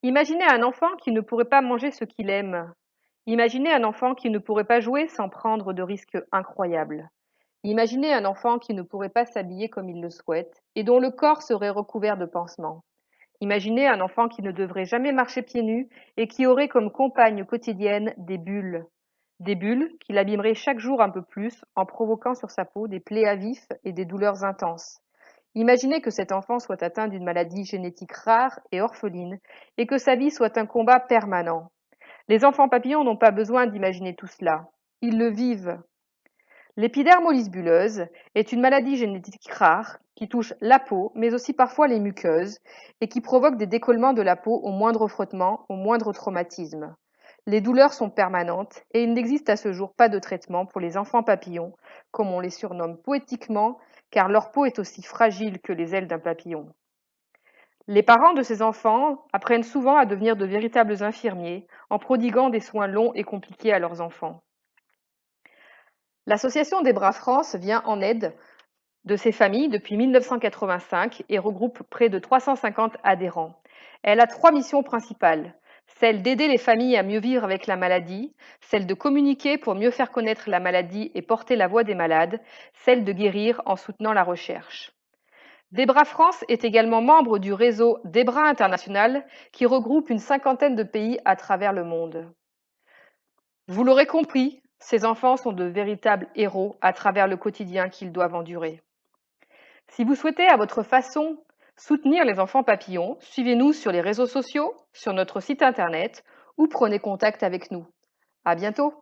Imaginez un enfant qui ne pourrait pas manger ce qu'il aime. Imaginez un enfant qui ne pourrait pas jouer sans prendre de risques incroyables. Imaginez un enfant qui ne pourrait pas s'habiller comme il le souhaite et dont le corps serait recouvert de pansements. Imaginez un enfant qui ne devrait jamais marcher pieds nus et qui aurait comme compagne quotidienne des bulles. Des bulles qui l'abîmeraient chaque jour un peu plus en provoquant sur sa peau des plaies à vif et des douleurs intenses. Imaginez que cet enfant soit atteint d'une maladie génétique rare et orpheline et que sa vie soit un combat permanent. Les enfants papillons n'ont pas besoin d'imaginer tout cela. Ils le vivent. L'épidermolyse bulleuse est une maladie génétique rare qui touche la peau, mais aussi parfois les muqueuses, et qui provoque des décollements de la peau au moindre frottement, au moindre traumatisme. Les douleurs sont permanentes et il n'existe à ce jour pas de traitement pour les enfants papillons, comme on les surnomme poétiquement, car leur peau est aussi fragile que les ailes d'un papillon. Les parents de ces enfants apprennent souvent à devenir de véritables infirmiers en prodiguant des soins longs et compliqués à leurs enfants. L'association des Bras France vient en aide de ces familles depuis 1985 et regroupe près de 350 adhérents. Elle a trois missions principales. Celle d'aider les familles à mieux vivre avec la maladie, celle de communiquer pour mieux faire connaître la maladie et porter la voix des malades, celle de guérir en soutenant la recherche. Débras France est également membre du réseau Débras International qui regroupe une cinquantaine de pays à travers le monde. Vous l'aurez compris, ces enfants sont de véritables héros à travers le quotidien qu'ils doivent endurer. Si vous souhaitez à votre façon soutenir les enfants papillons, suivez-nous sur les réseaux sociaux, sur notre site internet ou prenez contact avec nous. À bientôt!